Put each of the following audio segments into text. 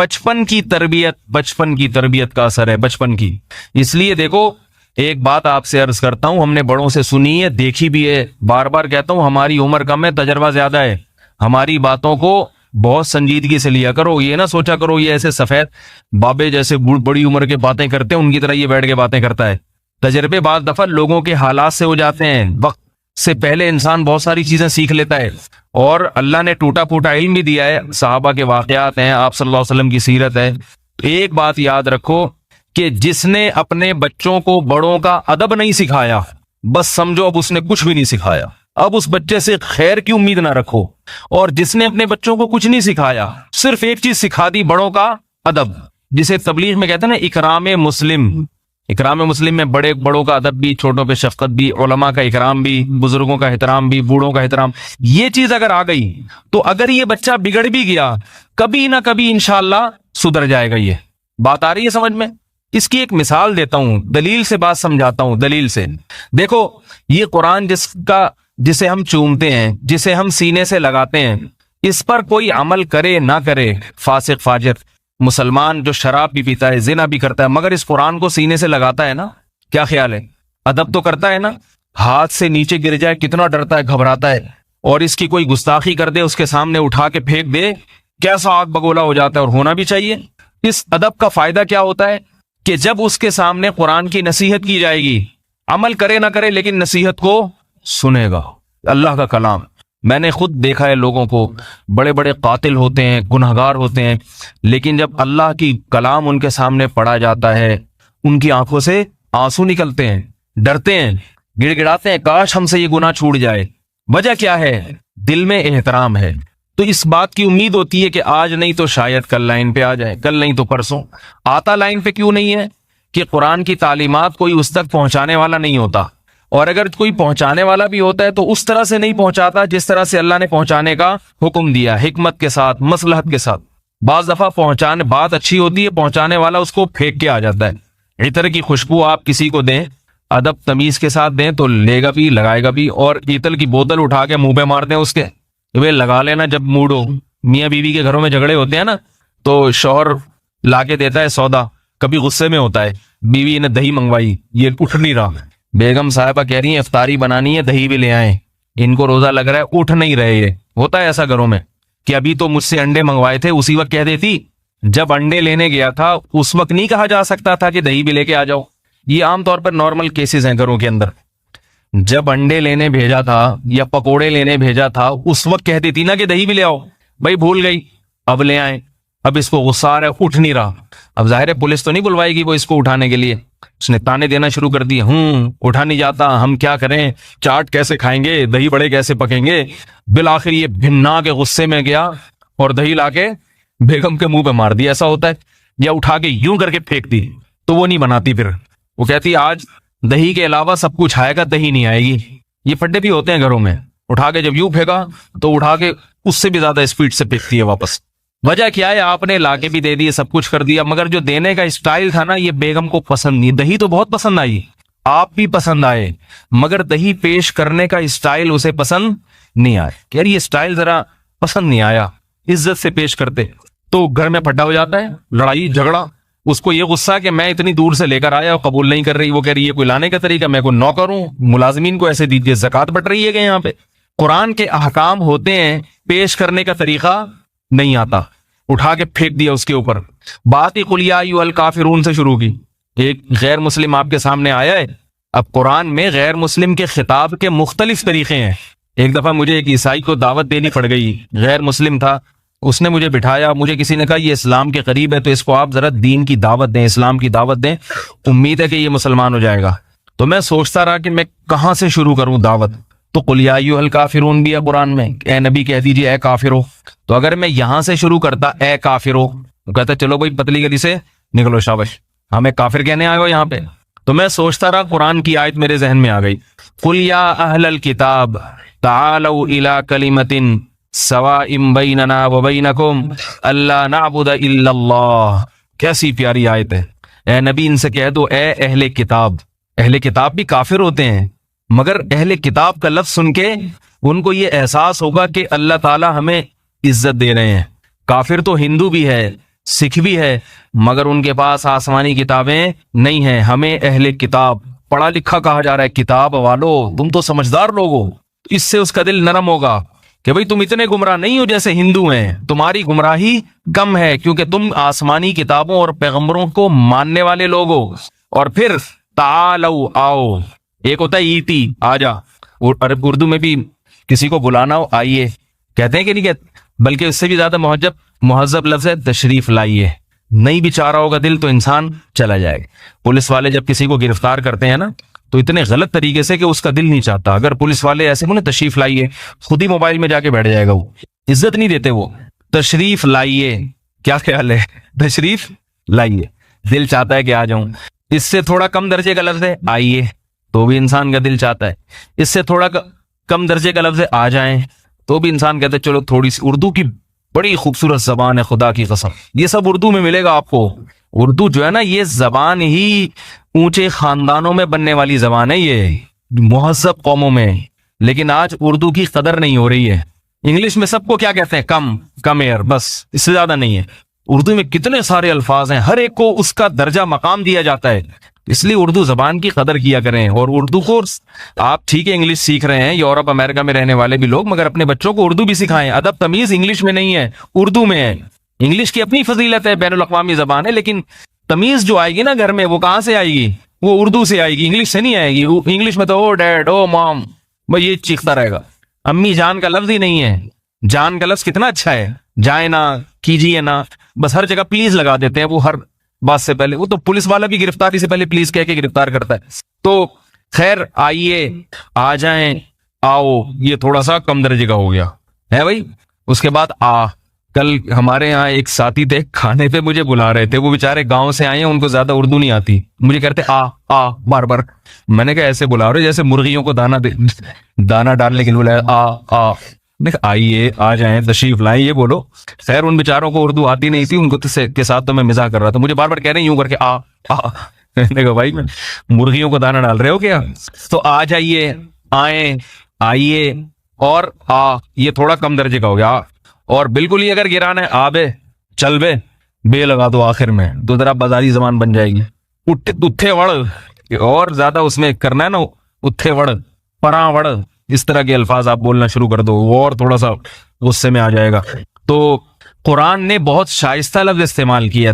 بچپن کی تربیت کا اثر ہے، بچپن کی۔ اس لیے دیکھو، ایک بات آپ سے عرض کرتا ہوں، ہم نے بڑوں سے سنی ہے، دیکھی بھی ہے، بار بار کہتا ہوں، ہماری عمر کم ہے، تجربہ زیادہ ہے، ہماری باتوں کو بہت سنجیدگی سے لیا کرو۔ یہ نہ سوچا کرو یہ ایسے سفید بابے جیسے بڑی عمر کے باتیں کرتے ہیں ان کی طرح یہ بیٹھ کے باتیں کرتا ہے۔ تجربے بعض دفعہ لوگوں کے حالات سے ہو جاتے ہیں، وقت سے پہلے انسان بہت ساری چیزیں سیکھ لیتا ہے، اور اللہ نے ٹوٹا پھوٹا علم بھی دیا ہے، صحابہ کے واقعات ہیں، آپ صلی اللہ علیہ وسلم کی سیرت ہے۔ ایک بات یاد رکھو کہ جس نے اپنے بچوں کو بڑوں کا ادب نہیں سکھایا، بس سمجھو اب اس نے کچھ بھی نہیں سکھایا، اب اس بچے سے خیر کی امید نہ رکھو۔ اور جس نے اپنے بچوں کو کچھ نہیں سکھایا، صرف ایک چیز سکھا دی، بڑوں کا ادب، جسے تبلیغ میں کہتے ہیں نا اکرام مسلم۔ اکرام مسلم میں بڑوں کا ادب بھی، چھوٹوں پہ شفقت بھی، علماء کا اکرام بھی، بزرگوں کا احترام بھی، بوڑھوں کا احترام، یہ چیز اگر آ گئی تو اگر یہ بچہ بگڑ بھی گیا کبھی نہ کبھی انشاءاللہ سدھر جائے گا۔ یہ بات آ رہی ہے سمجھ میں؟ اس کی ایک مثال دیتا ہوں، دلیل سے بات سمجھاتا ہوں، دلیل سے۔ دیکھو، یہ قرآن جسے ہم چومتے ہیں، جسے ہم سینے سے لگاتے ہیں، اس پر کوئی عمل کرے نہ کرے، فاسق فاجر مسلمان جو شراب بھی پیتا ہے، زنا بھی کرتا ہے، مگر اس قرآن کو سینے سے لگاتا ہے نا، کیا خیال ہے؟ ادب تو کرتا ہے نا؟ ہاتھ سے نیچے گر جائے کتنا ڈرتا ہے، گھبراتا ہے، اور اس کی کوئی گستاخی کر دے، اس کے سامنے اٹھا کے پھینک دے، کیسا آگ بگولا ہو جاتا ہے، اور ہونا بھی چاہیے۔ اس ادب کا فائدہ کیا ہوتا ہے کہ جب اس کے سامنے قرآن کی نصیحت کی جائے گی، عمل کرے نہ کرے لیکن نصیحت کو سنے گا، اللہ کا کلام۔ میں نے خود دیکھا ہے لوگوں کو، بڑے بڑے قاتل ہوتے ہیں، گنہگار ہوتے ہیں، لیکن جب اللہ کی کلام ان کے سامنے پڑھا جاتا ہے، ان کی آنکھوں سے آنسو نکلتے ہیں، ڈرتے ہیں، گڑ گڑاتے ہیں، کاش ہم سے یہ گناہ چھوٹ جائے۔ وجہ کیا ہے؟ دل میں احترام ہے۔ تو اس بات کی امید ہوتی ہے کہ آج نہیں تو شاید کل لائن پہ آ جائے، کل نہیں تو پرسوں۔ آتا لائن پہ کیوں نہیں ہے؟ کہ قرآن کی تعلیمات کوئی اس تک پہنچانے والا نہیں ہوتا، اور اگر کوئی پہنچانے والا بھی ہوتا ہے تو اس طرح سے نہیں پہنچاتا جس طرح سے اللہ نے پہنچانے کا حکم دیا، حکمت کے ساتھ، مصلحت کے ساتھ۔ بعض دفعہ بات اچھی ہوتی ہے، پہنچانے والا اس کو پھینک کے آ جاتا ہے۔ عطر کی خوشبو آپ کسی کو دیں، ادب تمیز کے ساتھ دیں تو لے گا بھی، لگائے گا بھی، اور عطر کی بوتل اٹھا کے منہ پہ مار دیں اس کے، وہ لگا لینا جب موڈ ہو۔ میاں بیوی کے گھروں میں جھگڑے ہوتے ہیں نا، تو شوہر لا کے دیتا ہے سودا، کبھی غصے میں ہوتا ہے، بیوی نے دہی منگوائی، یہ اٹھ نہیں رہا، بیگم صاحبہ کہہ رہی ہیں افطاری بنانی ہے، دہی بھی لے آئیں، ان کو روزہ لگ رہا ہے، اٹھ نہیں رہے۔ یہ ہوتا ہے ایسا گھروں میں کہ ابھی تو مجھ سے انڈے منگوائے تھے، اسی وقت کہہ دیتی جب انڈے لینے گیا تھا اس وقت نہیں کہا جا سکتا تھا کہ دہی بھی لے کے آ جاؤ۔ یہ عام طور پر نارمل کیسز ہیں گھروں کے اندر۔ جب انڈے لینے بھیجا تھا یا پکوڑے لینے بھیجا تھا اس وقت کہہ دیتی نا کہ دہی بھی لے آؤ، بھائی بھول گئی، اب لے آئیں۔ اب اس کو غصہ آ رہا ہے، اٹھ نہیں رہا، اب ظاہر ہے پولیس تو نہیں بلوائے گی وہ اس کو اٹھانے کے لیے، اس نے تانے دینا شروع کر دیے، اٹھا نہیں جاتا، ہم کیا کریں، چاٹ کیسے کھائیں گے، دہی بڑے کیسے پکیں گے۔ بالآخر یہ بھنا کے غصے میں گیا اور دہی لا کے بیگم کے منہ پہ مار دی۔ ایسا ہوتا ہے، یا اٹھا کے یوں کر کے پھینک دی تو وہ نہیں بناتی، پھر وہ کہتی آج دہی کے علاوہ سب کچھ آئے گا، دہی نہیں آئے گی۔ یہ پھڈے بھی ہوتے ہیں گھروں میں، اٹھا کے جب یوں پھینکا تو اٹھا کے اس سے بھی زیادہ اسپیڈ سے پھینکتی ہے واپس۔ وجہ کیا ہے؟ آپ نے لا کے بھی دے دی، سب کچھ کر دیا، مگر جو دینے کا اسٹائل تھا نا یہ بیگم کو پسند نہیں۔ دہی تو بہت پسند آئی، آپ بھی پسند آئے، مگر دہی پیش کرنے کا اسٹائل اسے پسند نہیں آیا، کہ یار یہ اسٹائل ذرا پسند نہیں آیا، عزت سے پیش کرتے تو گھر میں پھڈا ہو جاتا ہے، لڑائی جھگڑا۔ اس کو یہ غصہ کہ میں اتنی دور سے لے کر آیا اور قبول نہیں کر رہی، وہ کہہ رہی ہے کوئی لانے کا طریقہ، میں کوئی نوکر ہوں، ملازمین کو ایسے دیجیے، زکوٰۃ بٹ رہی ہے کہ یہاں پہ قرآن کے احکام ہوتے ہیں، پیش کرنے کا طریقہ نہیں آتا، اٹھا کے پھینک دیا اس کے اوپر۔ بات ہی قل یا ایھا الکافرون سے شروع کی۔ ایک غیر مسلم آپ کے سامنے آیا ہے، اب قرآن میں غیر مسلم کے خطاب کے مختلف طریقے ہیں۔ ایک دفعہ مجھے ایک عیسائی کو دعوت دینی پڑ گئی، غیر مسلم تھا، اس نے مجھے بٹھایا، مجھے کسی نے کہا یہ اسلام کے قریب ہے تو اس کو آپ ذرا دین کی دعوت دیں، اسلام کی دعوت دیں، امید ہے کہ یہ مسلمان ہو جائے گا۔ تو میں سوچتا رہا کہ میں کہاں سے شروع کروں دعوت، تو قل یا ایھا الکافرون بھی ہے قرآن میں، اے نبی کہہ دیجیے اے کافرو۔ تو اگر میں یہاں سے شروع کرتا اے کافرو، تو کہتا چلو بھائی پتلی گلی سے نکلو، شابش، ہمیں کافر کہنے آئے ہو یہاں پہ۔ تو میں سوچتا رہا، قرآن کی آیت میرے ذہن میں آ گئی، قل یا اہل الکتاب تعالوا الی کلمۃ سواء بیننا وبینکم الا نعبد الا اللہ۔ کیسی پیاری آیت ہے۔ اے نبی ان سے کہہ دو اے اہل کتاب، اہل کتاب بھی کافر ہوتے ہیں، مگر اہل کتاب کا لفظ سن کے ان کو یہ احساس ہوگا کہ اللہ تعالی ہمیں عزت دے رہے ہیں۔ کافر تو ہندو بھی ہے، سکھ بھی ہے مگر ان کے پاس آسمانی کتابیں نہیں ہیں. ہمیں اہل کتاب پڑھا لکھا کہا جا رہا ہے. کتاب والو تم تو سمجھدار لوگ ہو. اس سے اس کا دل نرم ہوگا کہ بھئی تم اتنے گمراہ نہیں ہو جیسے ہندو ہیں, تمہاری گمراہی کم ہے کیونکہ تم آسمانی کتابوں اور پیغمبروں کو ماننے والے لوگ ہو. اور پھر تعالو آؤ, ایک ہوتا ہے ایتی آ جا, اور اردو میں بھی کسی کو بلانا ہو آئیے کہتے ہیں کہ نہیں کہتے, بلکہ اس سے بھی زیادہ مہذب لفظ ہے تشریف لائیے. نہیں بھی چاہ رہا ہوگا دل تو انسان چلا جائے گا. پولیس والے جب کسی کو گرفتار کرتے ہیں نا تو اتنے غلط طریقے سے کہ اس کا دل نہیں چاہتا. اگر پولیس والے ایسے بولے تشریف لائیے, خود ہی موبائل میں جا کے بیٹھ جائے گا, وہ عزت نہیں دیتے. وہ تشریف لائیے, کیا خیال ہے, تشریف لائیے, دل چاہتا ہے کہ آ جاؤں. اس سے تھوڑا کم درجے کا لفظ ہے آئیے, تو بھی انسان کا دل چاہتا ہے. اس سے تھوڑا کم درجے کا لفظ ہے آ جائیں, تو بھی انسان کہتا ہے چلو تھوڑی سی. اردو کی بڑی خوبصورت زبان ہے, خدا کی قسم, یہ سب اردو میں ملے گا آپ کو. اردو جو ہے نا یہ زبان ہی اونچے خاندانوں میں بننے والی زبان ہے, یہ مہذب قوموں میں. لیکن آج اردو کی قدر نہیں ہو رہی ہے. انگلش میں سب کو کیا کہتے ہیں, کم ایئر, بس اس سے زیادہ نہیں ہے. اردو میں کتنے سارے الفاظ ہیں, ہر ایک کو اس کا درجہ مقام دیا جاتا ہے. اس لیے اردو زبان کی قدر کیا کریں. اور اردو کو آپ ٹھیک ہے انگلش سیکھ رہے ہیں, یورپ امریکہ میں رہنے والے بھی لوگ, مگر اپنے بچوں کو اردو بھی سکھائیں. ادب تمیز انگلش میں نہیں ہے, اردو میں ہے. انگلش کی اپنی فضیلت ہے, بین الاقوامی زبان ہے, لیکن تمیز جو آئے گی نا گھر میں وہ کہاں سے آئے گی, وہ اردو سے آئے گی, انگلش سے نہیں آئے گی. انگلش میں تو او ڈیڈ, او مام, بھائی یہ چیختا رہے گا. امی جان کا لفظ ہی نہیں ہے. جان کا لفظ کتنا اچھا ہے, جائے نا, کیجیے نا, بس ہر جگہ پلیز لگا دیتے ہیں. وہ ہر بات سے پہلے, وہ تو پولیس والا بھی گرفتاری سے پہلے پلیز کہہ کے گرفتار کرتا ہے. تو خیر آئیے, آ جائیں, آؤ, یہ تھوڑا سا کم درجے کا ہو گیا ہے بھائی. اس کے بعد کل ہمارے یہاں ایک ساتھی تھے, کھانے پہ مجھے بلا رہے تھے. وہ بےچارے گاؤں سے آئے ہیں, ان کو زیادہ اردو نہیں آتی. مجھے کہتے آ بار بار. میں نے کہا ایسے بلا رہے جیسے مرغیوں کو دانا ڈالنے کے لیے بلایا. آئیے, آ جائیں, تشریف لائیں, یہ بولو. خیر ان بیچاروں کو اردو آتی نہیں تھی, ان کو کے ساتھ تو میں مزاح کر رہا تھا. مجھے بار بار کہہ رہے ہیں یوں کر کے میں نے کہا بھائی مرغیوں کو دانا ڈال رہے ہو کیا. تو آ جائیے, آئیں, آئیے, اور یہ تھوڑا کم درجے کا ہو گیا. اور بالکل ہی اگر گرانا ہے آبے چل بے لگا دو آخر میں, تو ذرا بازاری زبان بن جائے گی. اتھے وڑ, اور زیادہ اس میں کرنا ہے نا, اتھے وڑ, پراں وڑ, اس طرح کے الفاظ آپ بولنا شروع کر دو, وہ اور تھوڑا سا غصے میں آ جائے گا. تو قرآن نے بہت شائستہ لفظ استعمال کیا,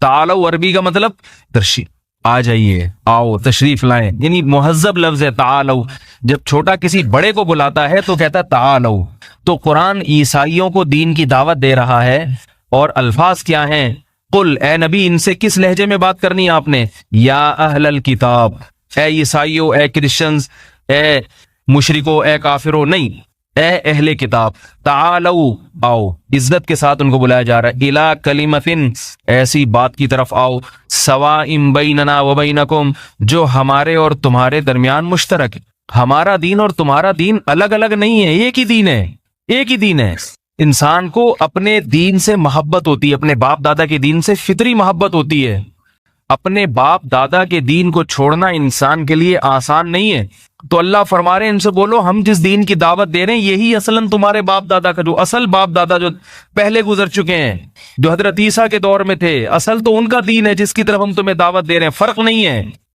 تعالو عربی کا مطلب تشریف, آ جائیے, آؤ, تشریف لائیں, یعنی مہذب لفظ ہے تعالو. جب چھوٹا کسی بڑے کو بلاتا ہے تو کہتا ہے تعالو. تو قرآن عیسائیوں کو دین کی دعوت دے رہا ہے, اور الفاظ کیا ہیں, قل, اے نبی ان سے کس لہجے میں بات کرنی ہے آپ نے, یا اہل الکتاب, اے عیسائیوں, اے کرسچنز, اے مشرکو, اے کافرو, نہیں, اے اہل کتاب, تعالو, آؤ, عزت کے ساتھ ان کو بلایا جا رہا ہے, الا کلمتن, ایسی بات کی طرف آؤ, سواء بیننا و بینکم, جو ہمارے اور تمہارے درمیان مشترک ہے. ہمارا دین اور تمہارا دین الگ الگ نہیں ہے, ایک ہی دین ہے, ایک ہی دین ہے. انسان کو اپنے دین سے محبت ہوتی ہے, اپنے باپ دادا کے دین سے فطری محبت ہوتی ہے. اپنے باپ دادا کے دین کو چھوڑنا انسان کے لیے آسان نہیں ہے. تو اللہ فرما رہے ہیں ان سے بولو ہم جس دین کی دعوت دے رہے ہیں یہی اصلاً تمہارے باپ دادا کا, جو اصل باپ دادا جو پہلے گزر چکے ہیں, جو حضرت عیسیٰ کے دور میں تھے, اصل تو ان کا دین ہے جس کی طرف ہم تمہیں دعوت دے رہے ہیں. فرق نہیں ہے.